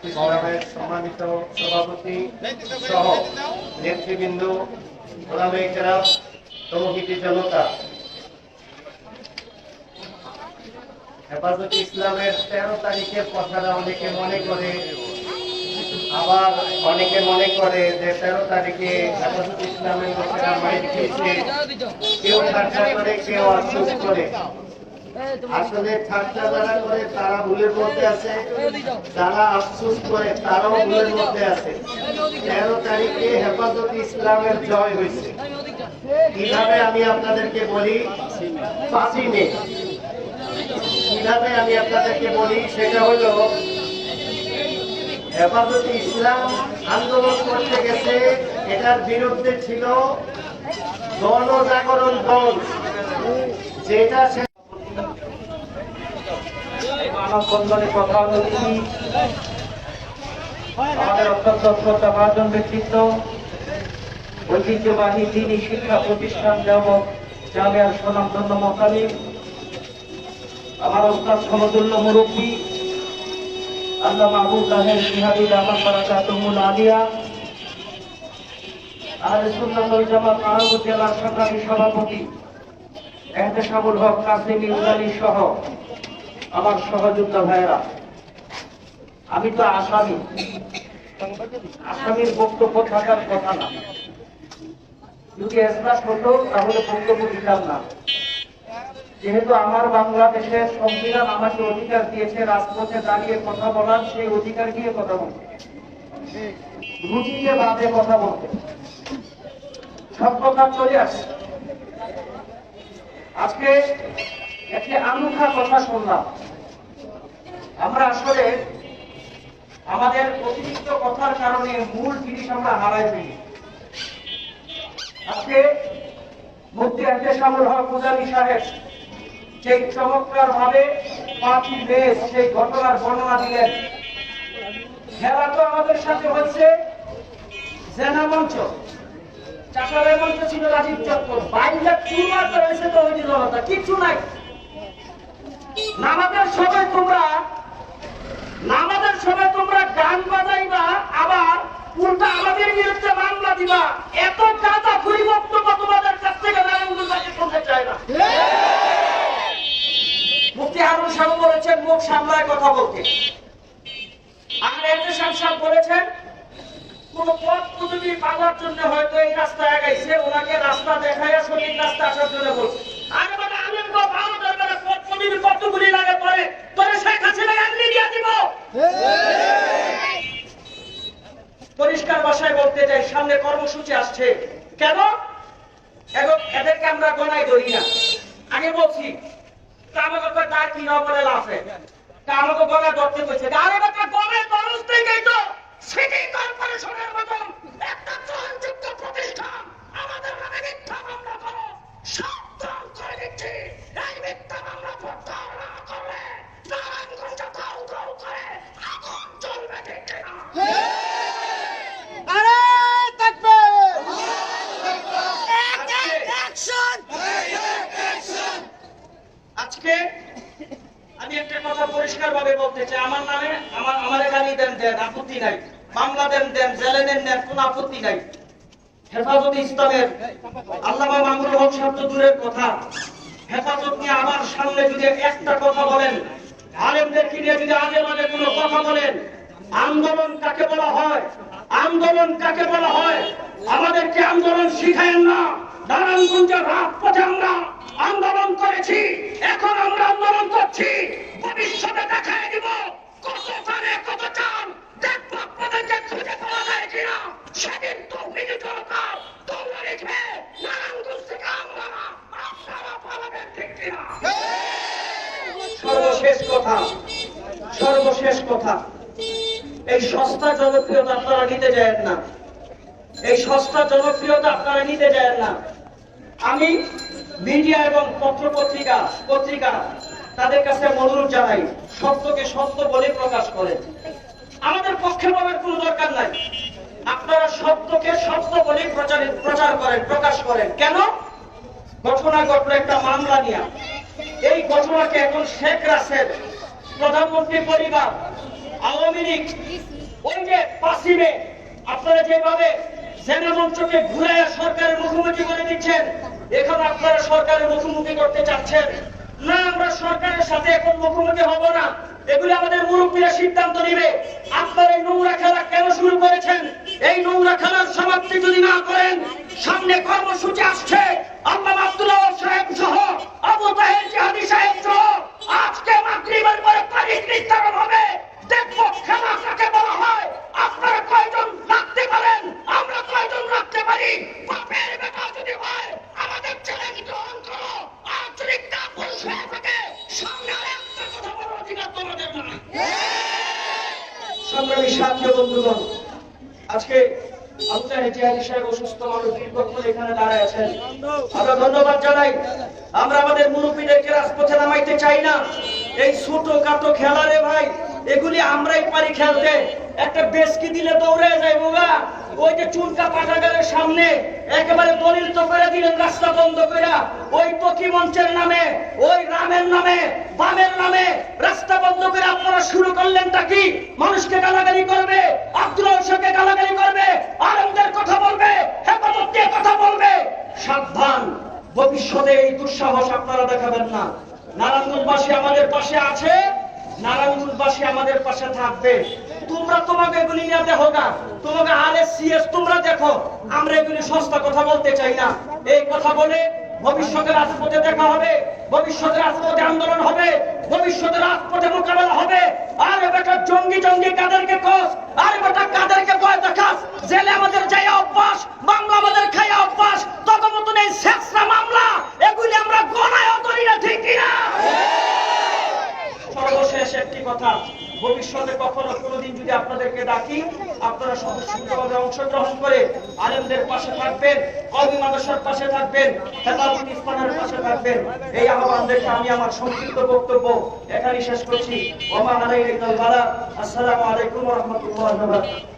ইসলামের সম্মানিত সভাপতি সহ নেতৃবৃন্দ, ওলামায়ে কেরাম, তৌহিদি জনতা, হেফাজতে ইসলামের 13 তারিখের কথাটা অনেকে মনে করে, আবার অনেকে মনে করে যে 13 তারিখে হেফাজতে ইসলামের লোকেরা মাইক খেয়েছে, কেউ ঠাট্টা করে, কেউ আফসোস করে। আসলে ঠাট্টা যারা করে তারা ভুলের মধ্যে আছে, যারা আফসোস করে তারাও ভুলের মধ্যে আছে। 13 তারিখে হেফাজতে ইসলামের জয় হয়েছে। কিভাবে আমি আপনাদেরকে বলি, 5ই মে কিভাবে আমি আপনাদেরকে বলি, সেটা হলো হেফাজতে ইসলাম আন্দোলন করতে গেছে, এটার বিরুদ্ধে ছিল গণজাগরণ দল, যেটা মানববন্ধনে প্রধান অতিথি আমাদের অত্যন্ত শ্রদ্ধাভাজন ব্যক্তিত্ব, ঐতিহ্যবাহী দ্বীনি শিক্ষা প্রতিষ্ঠান জামিয়ার সুনামধন্য মুতালিম, আমার ওস্তাদ সমতুল্য মুরব্বী আল্লাহ মাহবুব তাহের শিহাবুল আহমদ বারাকাতুহুল আলিয়া, আহলে সুন্নাত ওয়াল জামাত মাহমুদ জেলার সংগ্রামী সভাপতি এহতেশামুল হক কাসিম ইউনানি সহ আমার সহযোদ্ধা ভাইয়েরা, আমি তো আসামির বক্তব্য থাকার কথা না। যদি এজলাস হতো তাহলে বক্তব্য দিতাম না। যেহেতু আমার বাংলাদেশের সংবিধান আমাকে অধিকার দিয়েছে রাজপথে দাঁড়িয়ে কথা বলার, সেই অধিকার দিয়ে কথা বলতে, রুটিতে বাদে কথা বলতে, সব কথা চলে আসে। আজকে একটি আনুখা কথা শুনলাম। আমরা আসলে আমাদের অতিরিক্ত কথার কারণে মূল জিনিস আমরা হারাই ফেলি। আজকে মুফতি এহতেশামুল হক মুজানি সাহেব সেই চমৎকার ভাবে 5ই মে সেই ঘটনার বর্ণনা দিলেন। খেলা তো আমাদের সাথে হচ্ছে জেনা মঞ্চ, চাষারের মঞ্চ ছিল রাজীব চক্কর, 22 লাখ চুরমার হয়েছে তো ওই জনতা, কিচ্ছু নাই। নামাজের সময় তোমরা গান বাজাইবা, আবার উল্টা আমাদের বিরুদ্ধে মামলা দিবা। এত গাঁজা ঘুরি বক্তব্য তোমাদের কাছ থেকে নারায়ণগঞ্জে শুনতে চায় না। মুফতি হারুন সাহেব বলেছেন মুখ সামলায় কথা বলতে, আর এহতেশাম সাহেব বলেছেন কোন পথ পদবি পাওয়ার জন্য হয়তো এই রাস্তায় আগাইছে, ওনাকে রাস্তা দেখাইয়া সঠিক রাস্তা আসার জন্য বলছে। আরে বাবা, আলেম গো, ভালো দরকার পথ পদবি কতগুলি লাগে পরে তোরে শেখ হাসিনা এমনি দিয়ে দিব। পরিষ্কার ভাষায় বলতে চাই, সামনে কর্মসূচি আসছে, কেন এদেরকে আমরা গণাই ধরি না। আগে বলছি আমাকে তার কি না বলে লাফে, আমাকে গণা ধরতে বলছে, আরে বাবা গণে দরজ থেকেই তো সিটি কর্পোরেশনের মতন একটা চলযুক্ত প্রতিষ্ঠান আমাদের নামে মিথ্যা মামলা করো, সাবধান করে দিচ্ছি। এই মিথ্যা মামলা প্রত্যাহার না করলে নারায়ণগঞ্জ দাউ দাউ করে আগুন জ্বলবে, ঠিক না? আরে তাকবীর, আজকে আমি একটা কথা পরিষ্কার ভাবে বলতে চাই, আমার নামে আমার গালি দেন, আপত্তি নাই, মামলা দেন, জেলে নেন, কোন আপত্তি নাই। হেফাজতে ইসলামের আল্লামা মামুনুল হক সাহেব তো দূরের কথা, হেফাজত নিয়ে আমার সামনে যদি একটা কথা বলেন, আলেমদেরকে নিয়ে যদি আজে বাজে কোনো কথা বলেন, আন্দোলন কাকে বলা হয়, আমাদেরকে আন্দোলন শিখায়েন না। নারায়ণগঞ্জের রাজপথে আমরা আন্দোলন করেছি, এখন আমরা আন্দোলন করছি, ভবিষ্যতে দেখাই দিব কত পারে কত চান, দেখবো আপনাদেরকে খুঁজে পাওয়া যায় কিনা। সেদিন তো মিলিটার তোমরা রেখে নারায়ণগঞ্জ থেকে আপনারা পালাবেন, ঠিক কিনা? সর্বশেষ কথা, এই সস্তা জনপ্রিয়তা আপনারা নিতে যান না, আমি মিডিয়া এবং পত্রিকা তাদের কাছে অনুরোধ জানাই, সত্যকে সত্য বলে প্রকাশ করেন। আমাদের পক্ষে বলার কোনো দরকার নাই, আপনারা সত্যকে সত্য বলে প্রকাশ করেন। কেন? ঘটনা ঘটলো একটা মামলা নিয়ে, এই ঘটনাকে এখন শেখ রাসেল প্রধানমন্ত্রী পরিবার, আওয়ামী লীগ, ওই যে 5ই মে আপনারা যেভাবে সেনা মঞ্চকে ঘুরে সরকারের মুখোমুখি করে দিচ্ছেন, এখন আপনারা সরকারের মুখোমুখি করতে চাচ্ছেন না। আমরা সরকারের সাথে এখন মুখোমুখি হব না, এগুলি আমাদের মুরব্বীরা সিদ্ধান্ত নিবে। আপনারা এই নোংরা খেলা কেন শুরু করেছেন? এই নোংরা খেলার সমাপ্তি যদি না করেন, সামনে কর্মসূচি আসছে। আল্লামা আব্দুল্লাহ সাহেব সহ, আবু তাহের জিহাদি সাহেব সহ আজকে মাগরিবের পরে তারিখ নির্ধারণ হবে। দেখব খেলা কাকে বলা হয়। আপনারা কয়জন রাখতে পারেন, আমরা কয়জন রাখতে পারি। বাপের বেটা যদি হয় আমাদের চ্যালেঞ্জ গ্রহণ করো। আর যদি কাপুরুষ হয়ে থাকে, সামনে আর একটা কথা বলার অধিকার তোমাদের নাই। সংগ্রামী সাথী ও বন্ধুগণ, আজকে আবু তাহের জিহাদি সাহেব অসুস্থ মানুষ দীর্ঘক্ষণ এখানে দাঁড়ায় আছেন, আমরা ধন্যবাদ জানাই। আমরা আমাদের মুরব্বীদেরকে রাজপথে নামাইতে চাই না। এই ছোট খাটো খেলা রে ভাই, এগুলি আমরাই পারি খেলতে। একটা বেশকি দিলে দৌড়ে যায় বোগা। ওই যে চুনকা পাঠাগারের সামনে একেবারে দলিল তো করে দিলেন রাস্তা বন্ধ করে। ওই পকি মঞ্চের নামে, ওই রামের নামে, বামের নামে রাস্তা বন্ধ করে আপনারা শুরু করলেনটা কি? মানুষকে গালাগালি করবে, আব্দুল রশিদকে গালাগালি করবে, আলেমদের কথা বলবে, হেফাজত দিয়ে কথা বলবে। সাবধান, ভবিষ্যতে এই দুঃসাহস আপনারা দেখাবেন না। নারায়ণগঞ্জবাসী আমাদের পাশে আছে, নারায়ণগঞ্জবাসী আমাদের পাশে থাকবে। তোমরা তোমাকে এগুলি নিয়ে দেখো না, তোমাকে আরএসসিএস তোমরা দেখো। আমরা এগুলি সস্তা কথা বলতে চাই না। এই কথা বলে ভবিষ্যতের রাজপথে দেখা হবে, ভবিষ্যতের রাজপথে আন্দোলন হবে, ভবিষ্যতের রাজপথে মোকাবেলা হবে। আর বেটা জঙ্গি জঙ্গি কাদেরকে কস, আর বেটা কাদেরকে ভয় দেখাস। জেলে আমাদের যাই অভ্যাস, মামলা আমাদের খাইয়া অভ্যাস, তত মতন এই শেষরা মামলা এগুলি আমরা গণায়ও করি না, ঠিক কিনা? সর্বশেষ একটি কথা, ভবিষ্যতে কখনো কোনোদিন যদি আপনাদেরকে ডাকি, আপনারা স্বতঃস্ফূর্তভাবে অংশগ্রহণ করে আলেমদের পাশে থাকবেন, কওমি মাদ্রাসার পাশে থাকবেন, হেফাজত ইসলামের পাশে থাকবেন। এই আহ্বান দেখে আমি আমার সংক্ষিপ্ত বক্তব্য এখানেই শেষ করছি। ওয়া মা আলাইনা ইল্লাল বালাগ। আসসালামু আলাইকুম ওয়া রাহমাতুল্লাহি ওয়া বারাকাতুহু।